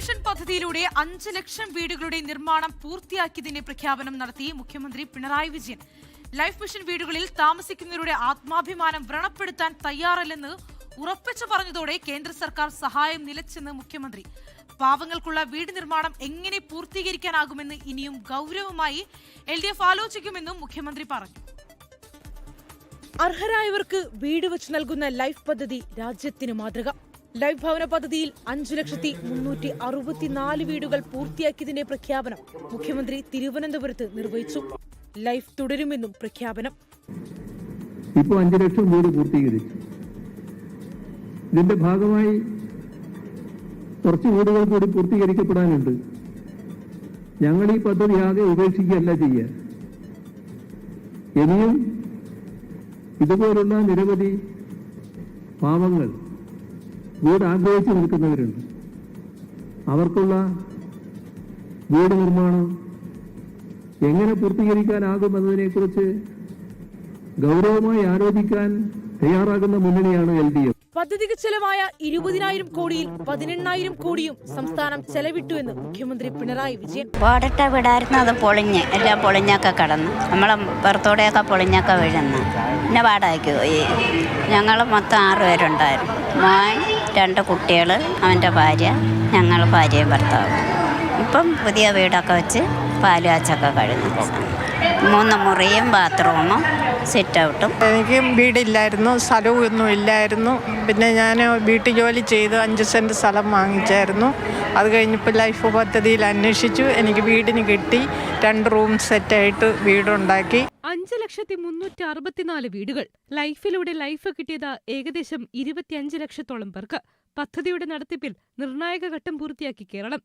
Mission പദ്ധതിയിലൂടെ 5 ലക്ഷം വീടുകളുടെ നിർമ്മാണം പൂർത്തിയാക്കിയതിന്റെ പ്രഖ്യാപനം നടത്തി മുഖ്യമന്ത്രി പിണറായി വിജയൻ. ലൈഫ് മിഷൻ വീടുകളിൽ താമസിക്കുന്നവരുടെ ആത്മാഭിമാനം വ്രണപ്പെടുത്താൻ തയ്യാറല്ലെന്ന് ഉറപ്പിച്ചു പറഞ്ഞതോടെ കേന്ദ്ര സർക്കാർ സഹായം നിലച്ചെന്ന് മുഖ്യമന്ത്രി. പാവങ്ങൾക്കുള്ള വീട് നിർമ്മാണം എങ്ങനെ പൂർത്തീകരിക്കാനാകുമെന്ന് ഇനിയും ഗൗരവമായി LDF ആലോചിക്കുമെന്നും മുഖ്യമന്ത്രി പറഞ്ഞു. അർഹരായവർക്ക് വീട് വെച്ച് നൽകുന്ന ലൈഫ് പദ്ധതി രാജ്യത്തിന് മാതൃക. ലൈഫ് ഭവന പദ്ധതിയിൽ 5,364 വീടുകൾ പൂർത്തിയാക്കിയതിന്റെ പ്രഖ്യാപനം മുഖ്യമന്ത്രി തിരുവനന്തപുരത്ത് നിർവഹിച്ചു. ലൈഫ് തുടരുമെന്നും പ്രഖ്യാപനം. ഇപ്പോൾ 5 ലക്ഷം വീട് പൂർത്തീകരിച്ചു. ഇതിന്റെ ഭാഗമായി കുറച്ച് വീടുകൾ കൂടി പൂർത്തീകരിക്കപ്പെടാനുണ്ട്. ഞങ്ങൾ ഈ പദ്ധതി ആകെ ഉപേക്ഷിക്കുകയല്ല ചെയ്യുക. ഇനിയും ഇതുപോലുള്ള നിരവധി പാവങ്ങൾ വീട് ആഗ്രഹിച്ചു നിൽക്കുന്നവരുണ്ട്. അവർക്കുള്ള വീട് നിർമ്മാണം എങ്ങനെ പൂർത്തീകരിക്കാനാകുമെന്നതിനെക്കുറിച്ച് ഗൗരവമായി ആലോചിക്കാൻ തയ്യാറാകുന്ന മുന്നണിയാണ് LDF. പദ്ധതിക്ക് ചെലവായ 20,000 കോടിയിൽ 18,000 കോടിയും സംസ്ഥാനം ചെലവിട്ടു എന്ന് മുഖ്യമന്ത്രി പിണറായി വിജയൻ. ഓടിട്ട വീടായിരുന്നു, അത് പൊളിഞ്ഞ് എല്ലാം പൊളിഞ്ഞൊക്കെ കിടന്നു. നമ്മളെ പുറത്തോടെയൊക്കെ പൊളിഞ്ഞൊക്കെ വീഴുന്നു. പിന്നെ വാടകയ്ക്ക് പോയി. ഞങ്ങൾ മൊത്തം 6 പേരുണ്ടായിരുന്നു. മോൻ, 2 കുട്ടികൾ, അവൻ്റെ ഭാര്യ, ഞങ്ങൾ ഭാര്യയും ഭർത്താവും. ഇപ്പം പുതിയ വീടൊക്കെ വെച്ച് പാല് കാച്ചൊക്കെ കഴിഞ്ഞു. 3 മുറിയും ബാത്റൂമും സിറ്റ് ഔട്ടും. എനിക്ക് വീടില്ലായിരുന്നു, സ്ഥലവും ഒന്നും ഇല്ലായിരുന്നു. പിന്നെ ഞാൻ വീട്ടു ജോലി ചെയ്ത് 5 സെൻറ്റ് സ്ഥലം വാങ്ങിച്ചായിരുന്നു. അത് കഴിഞ്ഞപ്പോൾ ലൈഫ് പദ്ധതിയിൽ അന്വേഷിച്ചു. എനിക്ക് വീടിന് കിട്ടി. 2 റൂം സെറ്റായിട്ട് വീടുണ്ടാക്കി. 5,364 വീടുകൾ. ലൈഫിലൂടെ ലൈഫ് കിട്ടിയത് ഏകദേശം 25 ലക്ഷത്തോളം പേർക്ക്. പദ്ധതിയുടെ നടത്തിപ്പിൽ നിർണായക ഘട്ടം പൂർത്തിയാക്കി കേരളം.